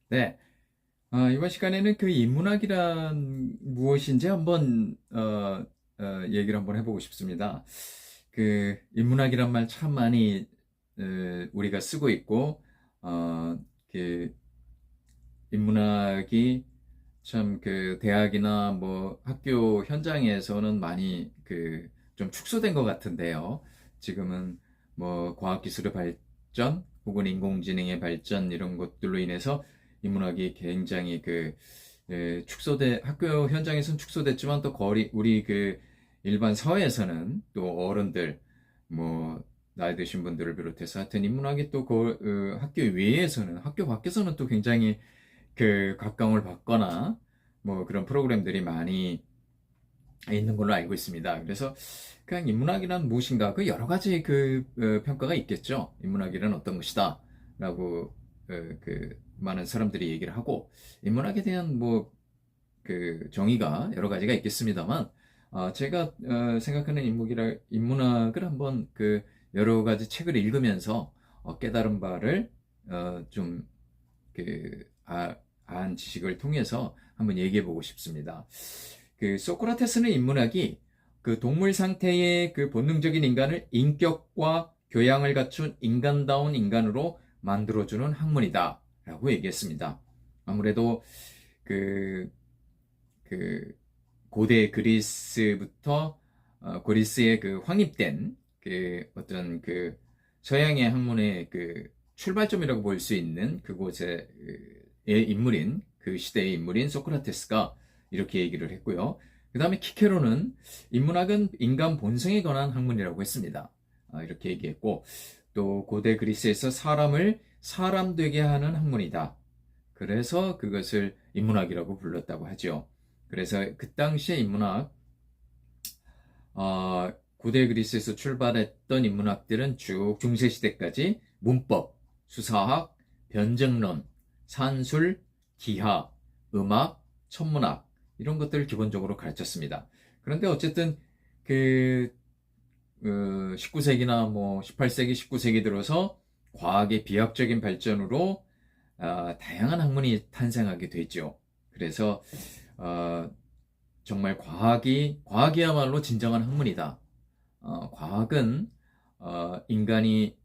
네. 이번 시간에는 그 인문학이란 무엇인지 한번 얘기를 한번 해보고 싶습니다. 그 인문학이란 말 참 많이 우리가 쓰고 있고 그 인문학이 참 그 대학이나 뭐 학교 현장에서는 많이 그 좀 축소된 것 같은데요. 지금은 뭐 과학기술의 발전 혹은 인공지능의 발전 이런 것들로 인해서 인문학이 굉장히 축소돼 학교 현장에서는 축소됐지만 또 우리 그 일반 사회에서는 또 어른들 뭐 나이 드신 분들을 비롯해서 하여튼 인문학이 또 학교 외에서는 학교 밖에서는 또 굉장히 그 각광을 받거나 뭐 그런 프로그램들이 많이 있는 걸로 알고 있습니다. 그래서 그냥 인문학이란 무엇인가 그 여러 가지 평가가 있겠죠. 인문학이란 어떤 것이다라고 그 많은 사람들이 얘기를 하고 인문학에 대한 뭐 그 정의가 여러 가지가 있겠습니다만 제가 생각하는 인문학을 한번 그 여러 가지 책을 읽으면서 깨달은 바를 좀 안 지식을 통해서 한번 얘기해 보고 싶습니다. 그 소크라테스는 인문학이 그 동물 상태의 그 본능적인 인간을 인격과 교양을 갖춘 인간다운 인간으로 만들어주는 학문이다 라고 얘기했습니다. 아무래도 그, 그 고대 그리스부터 그리스의 그 확립된 그 어떤 그 서양의 학문의 그 출발점이라고 볼 수 있는 그곳의 인물인 그 시대의 인물인 소크라테스가 이렇게 얘기를 했고요. 그 다음에 키케로는 인문학은 인간 본성에 관한 학문이라고 했습니다. 이렇게 얘기했고 또 고대 그리스에서 사람을 사람 되게 하는 학문이다. 그래서 그것을 인문학이라고 불렀다고 하죠. 그래서 그 당시의 인문학, 고대 그리스에서 출발했던 인문학들은 쭉 중세시대까지 문법, 수사학, 변증론, 산술, 기하, 음악, 천문학 이런 것들을 기본적으로 가르쳤습니다. 그런데 어쨌든 그 19세기나 뭐 18세기, 19세기 들어서 과학의 비약적인 발전으로 다양한 학문이 탄생하게 되죠. 그래서 어, 정말 과학이야말로 진정한 학문이다. 과학은 인간이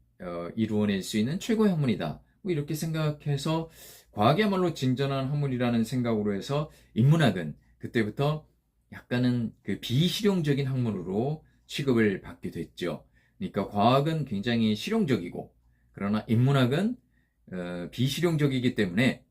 이루어낼 수 있는 최고의 학문이다. 뭐 이렇게 생각해서 과학이야말로 진정한 학문이라는 생각으로 해서 인문학은 그때부터 약간은 그 비실용적인 학문으로 취급을 받게 됐죠. 그러니까 과학은 굉장히 실용적이고 그러나 인문학은 비실용적이기 때문에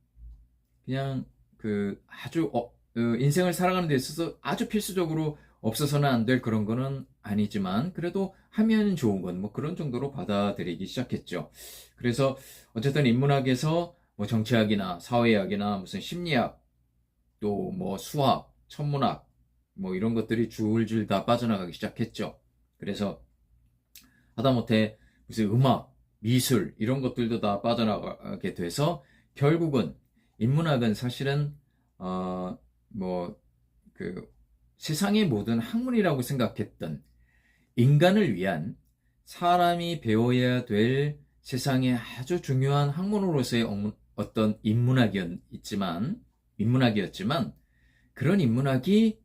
그냥 그 아주 인생을 살아가는 데 있어서 아주 필수적으로 없어서는 안 될 그런 거는 아니지만 그래도 하면 좋은 건 뭐 그런 정도로 받아들이기 시작했죠. 그래서 어쨌든 인문학에서 뭐 정치학이나 사회학이나 무슨 심리학 또 뭐 수학, 천문학 뭐 이런 것들이 줄줄 다 빠져나가기 시작했죠. 그래서 하다못해 무슨 음악, 미술 이런 것들도 다 빠져나가게 돼서 결국은 인문학은 사실은 뭐 그 세상의 모든 학문이라고 생각했던 인간을 위한 사람이 배워야 될 세상의 아주 중요한 학문으로서의 어떤 인문학이었지만 그런 인문학이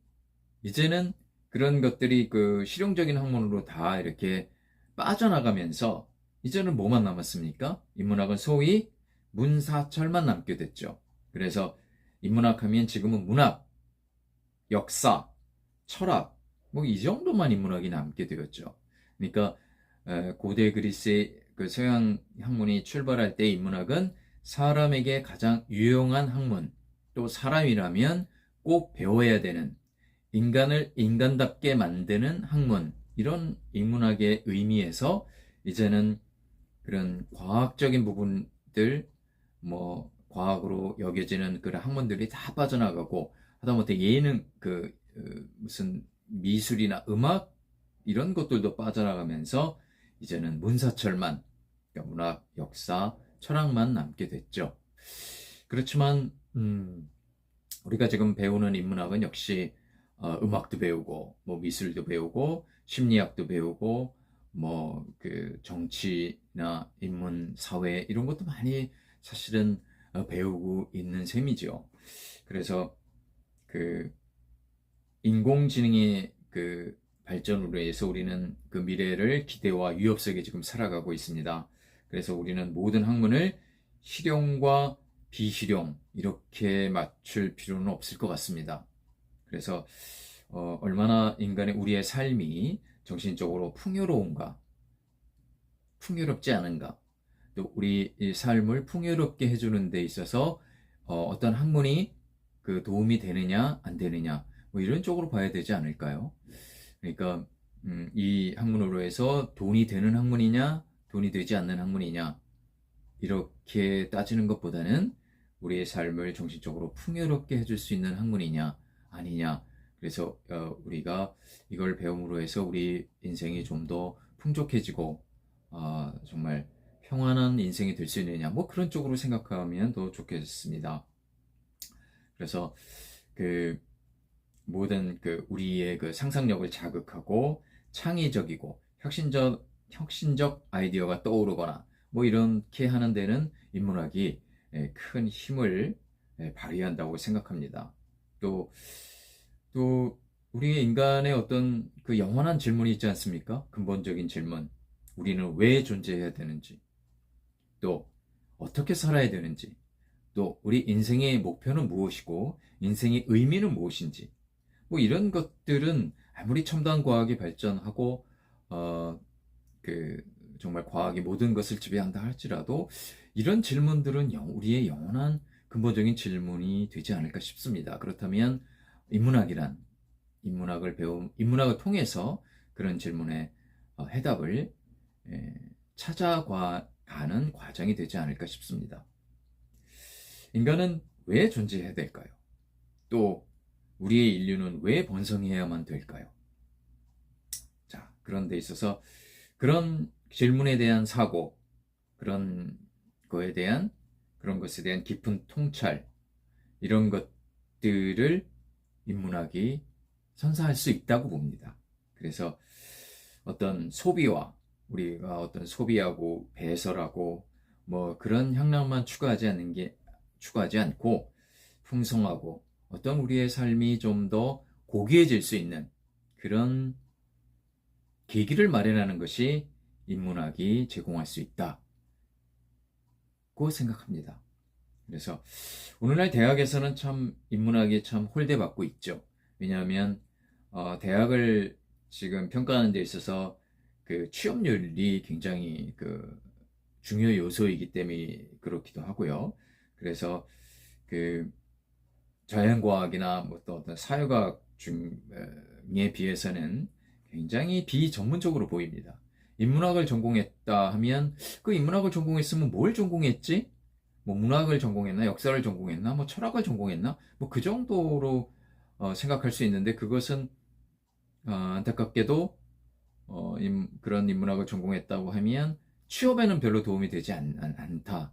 이제는 그런 것들이 그 실용적인 학문으로 다 이렇게 빠져나가면서 이제는 뭐만 남았습니까? 인문학은 소위 문사철만 남게 됐죠. 그래서 인문학 하면 지금은 문학, 역사, 철학, 뭐 이 정도만 인문학이 남게 되었죠. 그러니까 고대 그리스의 그 서양 학문이 출발할 때 인문학은 사람에게 가장 유용한 학문, 또 사람이라면 꼭 배워야 되는 인간을 인간답게 만드는 학문, 이런 인문학의 의미에서 이제는 그런 과학적인 부분들, 뭐 과학으로 여겨지는 그런 학문들이 다 빠져나가고 하다못해 예능 무슨 미술이나 음악 이런 것들도 빠져나가면서 이제는 문사철만, 그러니까 문학, 역사, 철학만 남게 됐죠. 그렇지만 우리가 지금 배우는 인문학은 역시 음악도 배우고 뭐 미술도 배우고 심리학도 배우고 뭐 그 정치나 인문 사회 이런 것도 많이 사실은 배우고 있는 셈이죠. 그래서 그 인공지능의 그 발전으로 해서 우리는 그 미래를 기대와 위협 속에 지금 살아가고 있습니다. 그래서 우리는 모든 학문을 실용과 비실용 이렇게 맞출 필요는 없을 것 같습니다. 그래서 얼마나 우리의 삶이 정신적으로 풍요로운가, 풍요롭지 않은가, 또 우리 삶을 풍요롭게 해주는 데 있어서 어떤 학문이 그 도움이 되느냐 안 되느냐 뭐 이런 쪽으로 봐야 되지 않을까요? 그러니까 이 학문으로 해서 돈이 되는 학문이냐 돈이 되지 않는 학문이냐 이렇게 따지는 것보다는 우리의 삶을 정신적으로 풍요롭게 해줄 수 있는 학문이냐 아니냐, 그래서 우리가 이걸 배움으로 해서 우리 인생이 좀 더 풍족해지고 정말 평안한 인생이 될 수 있느냐 뭐 그런 쪽으로 생각하면 더 좋겠습니다. 그래서 그 모든 그 우리의 그 상상력을 자극하고 창의적이고 혁신적 아이디어가 떠오르거나 뭐 이렇게 하는 데는 인문학이 큰 힘을 발휘한다고 생각합니다. 또 우리 인간의 어떤 그 영원한 질문이 있지 않습니까? 근본적인 질문. 우리는 왜 존재해야 되는지, 또 어떻게 살아야 되는지, 또 우리 인생의 목표는 무엇이고 인생의 의미는 무엇인지, 뭐 이런 것들은 아무리 첨단 과학이 발전하고 그 정말 과학이 모든 것을 지배한다 할지라도 이런 질문들은 우리의 영원한 근본적인 질문이 되지 않을까 싶습니다. 그렇다면 인문학을 통해서 그런 질문에 해답을 찾아가는 과정이 되지 않을까 싶습니다. 인간은 왜 존재해야 될까요? 또 우리의 인류는 왜 번성해야만 될까요? 자, 그런 데 있어서 그런 질문에 대한 사고, 그런 것에 대한 깊은 통찰, 이런 것들을 인문학이 선사할 수 있다고 봅니다. 그래서 우리가 어떤 소비하고 배설하고 뭐 그런 향락만 추구하지 않고 풍성하고 어떤 우리의 삶이 좀 더 고귀해질 수 있는 그런 계기를 마련하는 것이 인문학이 제공할 수 있다고 생각합니다. 그래서 오늘날 대학에서는 참 인문학이 참 홀대받고 있죠. 왜냐하면 대학을 지금 평가하는 데 있어서 그 취업률이 굉장히 그 중요 요소이기 때문에 그렇기도 하고요. 그래서 그 자연과학이나 뭐 또 어떤 사회과학 중에 비해서는 굉장히 비전문적으로 보입니다. 인문학을 전공했다 하면 그 인문학을 전공했으면 뭘 전공했지? 뭐 문학을 전공했나, 역사를 전공했나, 뭐 철학을 전공했나, 뭐 그 정도로 생각할 수 있는데 그것은 안타깝게도 그런 인문학을 전공했다고 하면 취업에는 별로 도움이 되지 않는다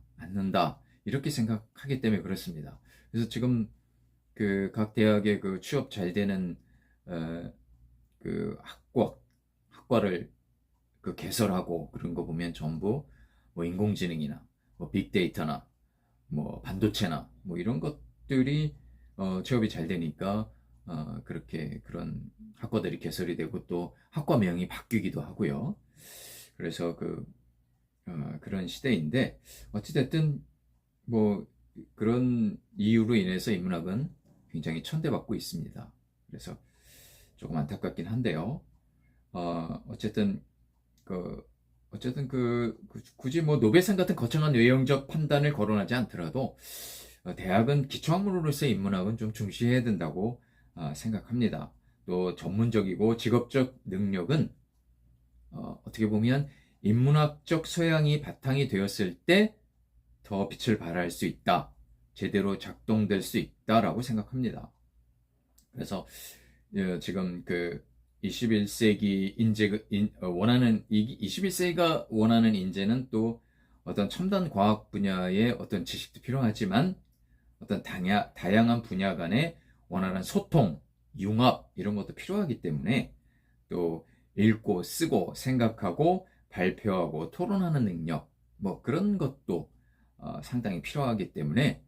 이렇게 생각하기 때문에 그렇습니다. 그래서 지금 그 각 대학의 그 취업 잘 되는 그 학과를 그 개설하고 그런 거 보면 전부 뭐 인공지능이나 뭐 빅데이터나 뭐 반도체나 뭐 이런 것들이 취업이 잘 되니까 그렇게 그런 학과들이 개설이 되고 또 학과명이 바뀌기도 하고요. 그래서 그런 시대인데 어찌됐든 뭐 그런 이유로 인해서 인문학은 굉장히 천대받고 있습니다. 그래서 조금 안타깝긴 한데요. 어쨌든 굳이 뭐 노벨상 같은 거창한 외형적 판단을 거론하지 않더라도 대학은 기초학문으로서의 인문학은 좀 중시해야 된다고 생각합니다. 또 전문적이고 직업적 능력은 어떻게 보면 인문학적 소양이 바탕이 되었을 때 더 빛을 발할 수 있다, 제대로 작동될 수 있다라고 생각합니다. 그래서 지금 그 21세기가 원하는 인재는 또 어떤 첨단 과학 분야의 어떤 지식도 필요하지만 어떤 다양한 분야 간의 원활한 소통, 융합 이런 것도 필요하기 때문에 또 읽고 쓰고 생각하고 발표하고 토론하는 능력 뭐 그런 것도 상당히 필요하기 때문에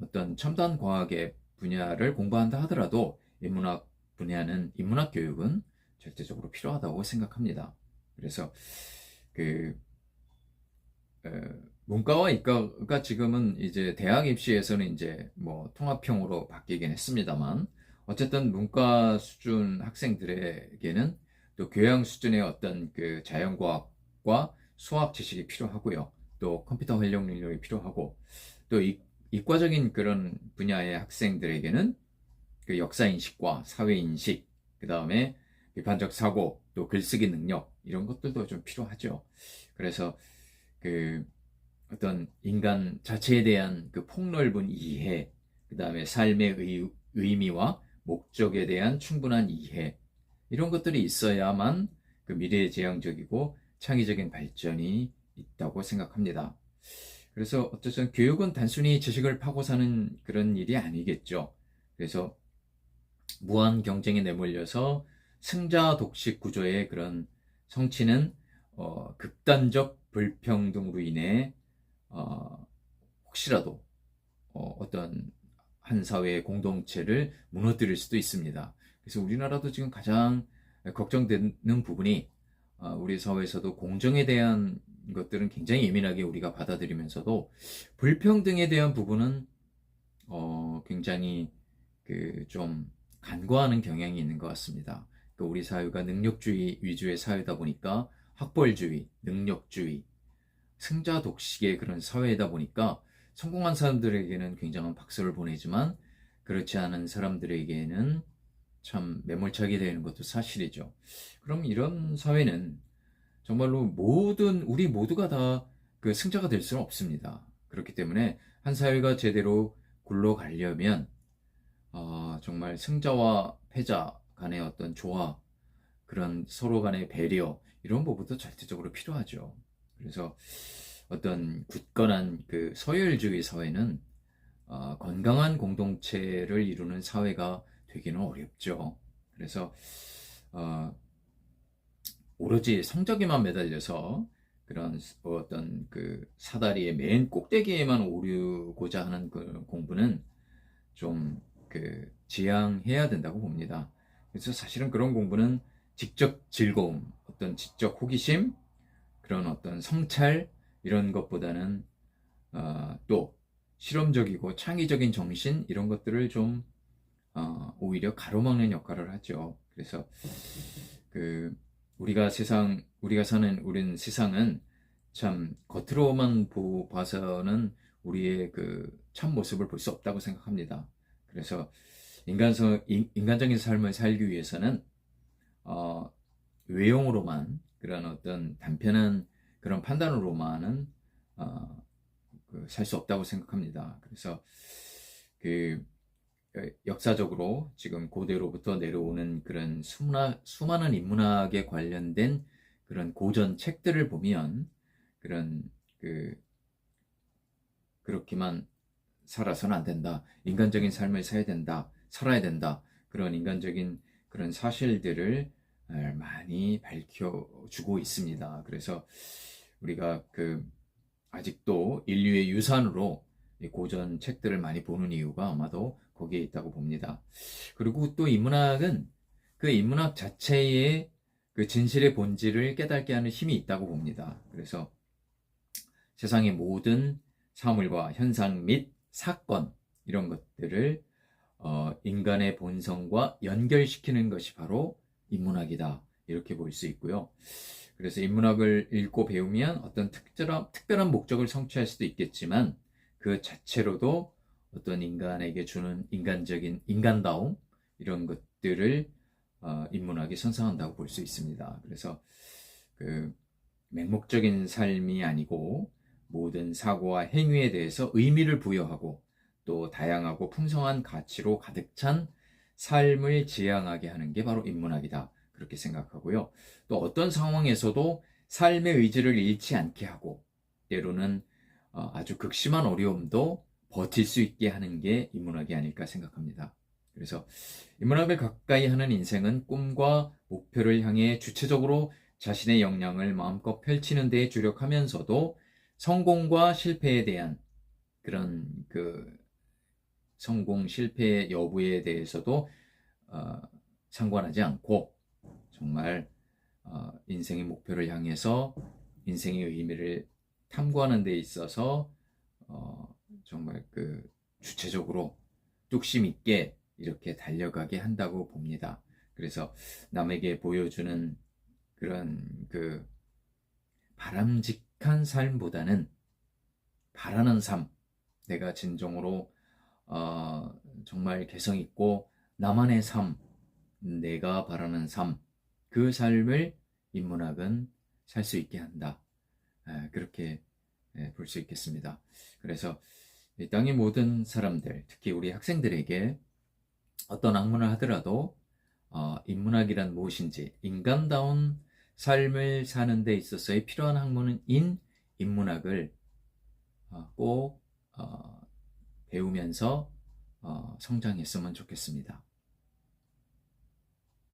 어떤 첨단 과학의 분야를 공부한다 하더라도 인문학 분야는 인문학 교육은 절대적으로 필요하다고 생각합니다. 그래서 그 문과와 이과가 지금은 이제 대학 입시에서는 이제 뭐 통합형으로 바뀌긴 했습니다만 어쨌든 문과 수준 학생들에게는 또 교양 수준의 어떤 그 자연과학과 수학 지식이 필요하고요. 또 컴퓨터 활용 능력이 필요하고 또 이과적인 그런 분야의 학생들에게는 그 역사인식과 사회인식, 그 다음에 비판적 사고, 또 글쓰기 능력 이런 것들도 좀 필요하죠. 그래서 그 어떤 인간 자체에 대한 그 폭넓은 이해, 그 다음에 삶의 의미와 목적에 대한 충분한 이해, 이런 것들이 있어야만 그 미래지향적이고 창의적인 발전이 있다고 생각합니다. 그래서 어쨌든 교육은 단순히 지식을 파고 사는 그런 일이 아니겠죠. 그래서 무한 경쟁에 내몰려서 승자 독식 구조의 그런 성취는 극단적 불평등으로 인해 혹시라도 어떤 한 사회의 공동체를 무너뜨릴 수도 있습니다. 그래서 우리나라도 지금 가장 걱정되는 부분이 우리 사회에서도 공정에 대한 것들은 굉장히 예민하게 우리가 받아들이면서도 불평등에 대한 부분은 굉장히 그 좀 간과하는 경향이 있는 것 같습니다. 우리 사회가 능력주의 위주의 사회다 보니까 학벌주의, 능력주의, 승자 독식의 그런 사회이다 보니까 성공한 사람들에게는 굉장한 박수를 보내지만 그렇지 않은 사람들에게는 참 매몰차게 되는 것도 사실이죠. 그럼 이런 사회는 정말로 우리 모두가 다 그 승자가 될 수는 없습니다. 그렇기 때문에 한 사회가 제대로 굴러가려면 정말 승자와 패자 간의 어떤 조화, 그런 서로 간의 배려, 이런 부분도 절대적으로 필요하죠. 그래서 어떤 굳건한 그 서열주의 사회는 건강한 공동체를 이루는 사회가 되기는 어렵죠. 그래서 오로지 성적에만 매달려서 그런 어떤 그 사다리의 맨 꼭대기에만 오르고자 하는 그 공부는 좀 그 지양해야 된다고 봅니다. 그래서 사실은 그런 공부는 지적 즐거움, 어떤 지적 호기심, 그런 어떤 성찰 이런 것보다는 또 실험적이고 창의적인 정신 이런 것들을 좀 오히려 가로막는 역할을 하죠. 그래서 그 우리가 사는 우린 세상은 참 겉으로만 봐서는 우리의 그 참 모습을 볼 수 없다고 생각합니다. 그래서 인간적인 삶을 살기 위해서는 외형으로만 그런 어떤 단편한 그런 판단으로만은 살 수 없다고 생각합니다. 그래서 그 역사적으로 지금 고대로부터 내려오는 그런 수많은 인문학에 관련된 그런 고전 책들을 보면 그런 그렇게만 살아서는 안 된다. 인간적인 삶을 살아야 된다. 그런 인간적인 그런 사실들을 많이 밝혀주고 있습니다. 그래서 우리가 아직도 인류의 유산으로 고전 책들을 많이 보는 이유가 아마도 거기에 있다고 봅니다. 그리고 또 인문학은 그 인문학 자체의 그 진실의 본질을 깨닫게 하는 힘이 있다고 봅니다. 그래서 세상의 모든 사물과 현상 및 사건 이런 것들을 인간의 본성과 연결시키는 것이 바로 인문학이다. 이렇게 볼 수 있고요. 그래서 인문학을 읽고 배우면 어떤 특별한 목적을 성취할 수도 있겠지만 그 자체로도 어떤 인간에게 주는 인간적인 인간다움 이런 것들을 인문학이 선사한다고 볼 수 있습니다. 그래서 맹목적인 삶이 아니고 모든 사고와 행위에 대해서 의미를 부여하고 또 다양하고 풍성한 가치로 가득 찬 삶을 지향하게 하는 게 바로 인문학이다. 그렇게 생각하고요. 또 어떤 상황에서도 삶의 의지를 잃지 않게 하고 때로는 아주 극심한 어려움도 버틸 수 있게 하는 게 인문학이 아닐까 생각합니다. 그래서 인문학을 가까이 하는 인생은 꿈과 목표를 향해 주체적으로 자신의 역량을 마음껏 펼치는 데에 주력하면서도 성공과 실패에 대한 그런 성공 실패 여부에 대해서도 상관하지 않고 정말 인생의 목표를 향해서 인생의 의미를 탐구하는 데 있어서 정말 주체적으로 뚝심 있게 이렇게 달려가게 한다고 봅니다. 그래서 남에게 보여주는 그런 바람직한 삶보다는 바라는 삶, 내가 진정으로 정말 개성 있고 나만의 삶, 내가 바라는 삶, 그 삶을 인문학은 살 수 있게 한다. 그렇게 볼 수 있겠습니다. 그래서 이 땅의 모든 사람들, 특히 우리 학생들에게 어떤 학문을 하더라도 인문학이란 무엇인지, 인간다운 삶을 사는 데 있어서의 필요한 학문은 인문학을 꼭 배우면서 성장했으면 좋겠습니다.